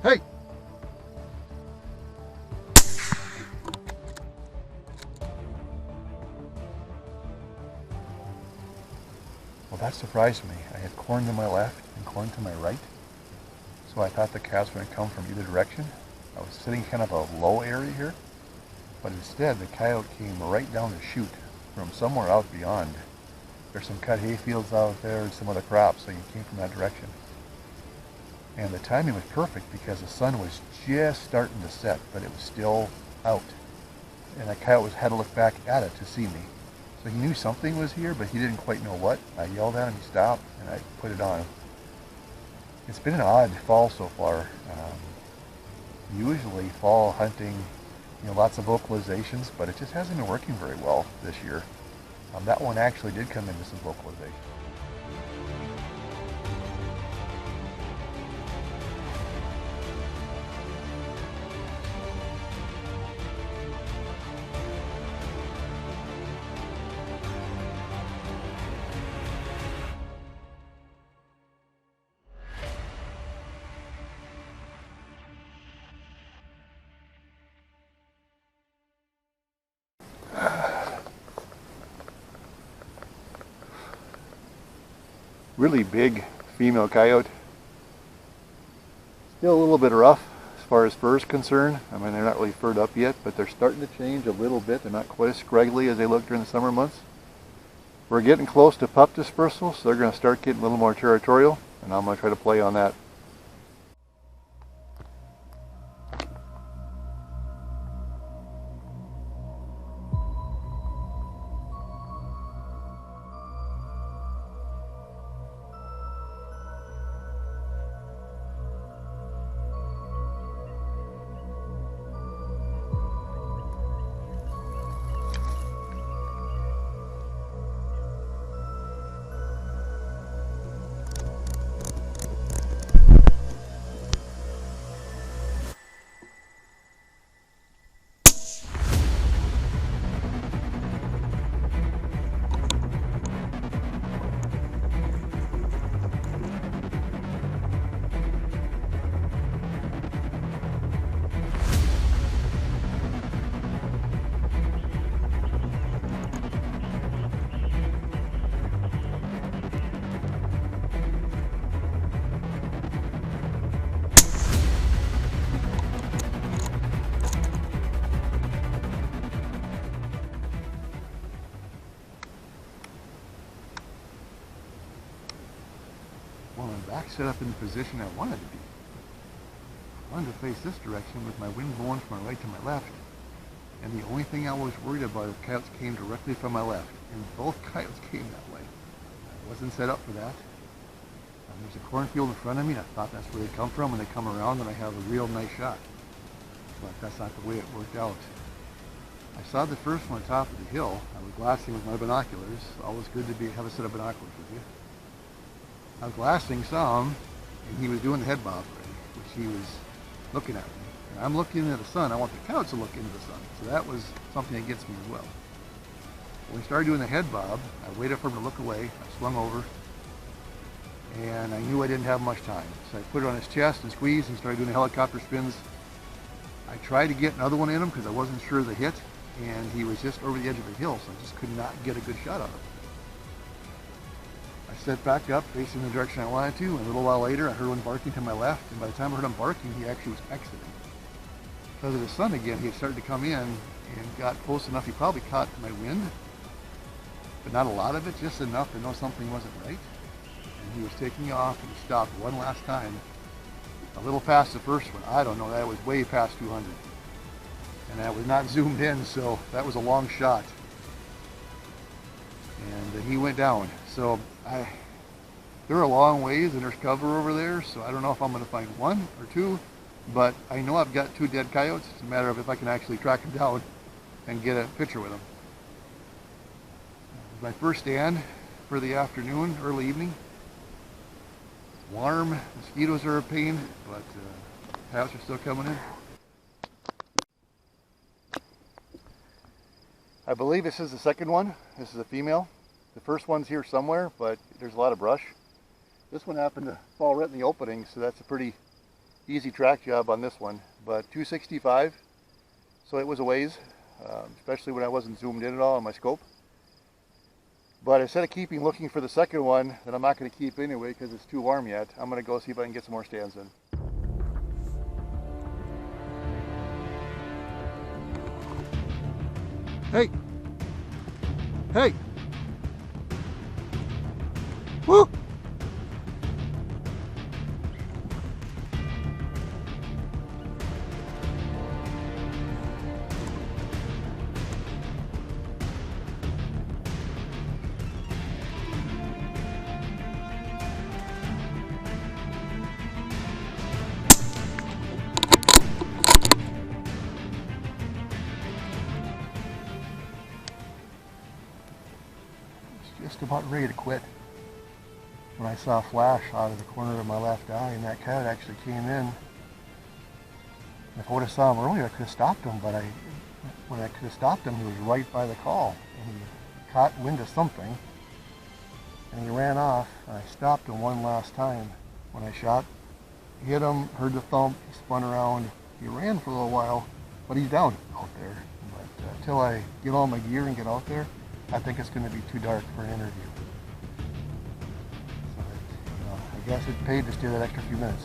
Hey! Well, that surprised me. I had corn to my left and corn to my right, so I thought the coyotes were going to come from either direction. I was sitting kind of a low area here, but instead the coyote came right down the chute from somewhere out beyond. There's some cut hay fields out there and some other crops, so he came from that direction. And the timing was perfect because the sun was just starting to set, but it was still out. And the coyote had to look back at it to see me. So he knew something was here, but he didn't quite know what. I yelled at him, he stopped, and I put it on him. It's been an odd fall so far. Usually fall hunting, lots of vocalizations, but it just hasn't been working very well this year. That one actually did come into some vocalization. Really big female coyote. Still a little bit rough as far as fur is concerned. I mean, they're not really furred up yet, but they're starting to change a little bit. They're not quite as scraggly as they look during the summer months. We're getting close to pup dispersal, so they're going to start getting a little more territorial, and I'm going to try to play on that. Well, I'm back set up in the position I wanted to be. I wanted to face this direction with my wind blowing from my right to my left, and the only thing I was worried about is coyotes came directly from my left, and both coyotes came that way. I wasn't set up for that. There's a cornfield in front of me, and I thought that's where they come from. When they come around, then I have a real nice shot. But that's not the way it worked out. I saw the first one on top of the hill. I was glassing with my binoculars. Always good to have a set of binoculars with you. I was glassing some, and he was doing the head bob already, which he was looking at me. And I'm looking at the sun. I want the coyotes to look into the sun. So that was something that gets me as well. When we started doing the head bob, I waited for him to look away. I swung over, and I knew I didn't have much time. So I put it on his chest and squeezed and started doing the helicopter spins. I tried to get another one in him because I wasn't sure of the hit, and he was just over the edge of the hill, so I just could not get a good shot on him. I set back up, facing the direction I wanted to, and a little while later I heard one barking to my left, and by the time I heard him barking, he actually was exiting. Because of the sun again, he had started to come in and got close enough. He probably caught my wind, but not a lot of it, just enough to know something wasn't right. And he was taking off, and he stopped one last time, a little past the first one. I don't know, that was way past 200. And I was not zoomed in, so that was a long shot. And he went down. So they're a long ways, and there's cover over there, so I don't know if I'm going to find one or two, but I know I've got 2 dead coyotes. It's a matter of if I can actually track them down and get a picture with them. My first stand for the afternoon, early evening. Warm, mosquitoes are a pain, but coyotes are still coming in. I believe this is the second one. This is a female. The first one's here somewhere, but there's a lot of brush. This one happened to fall right in the opening, so that's a pretty easy track job on this one, but 265, so it was a ways, especially when I wasn't zoomed in at all on my scope. But instead of looking for the second one that I'm not going to keep anyway because it's too warm yet, I'm going to go see if I can get some more stands in. Hey! Hey! Woo! Just about ready to quit when I saw a flash out of the corner of my left eye, and that coyote actually came in. If I would have saw him earlier, I could have stopped him, but when I could have stopped him, he was right by the call, and he caught wind of something, and he ran off. I stopped him one last time. When I shot, hit him, heard the thump, he spun around, he ran for a little while, but he's down out there. But until I get all my gear and get out there, I think it's going to be too dark for an interview. So I guess it paid to stay that extra few minutes.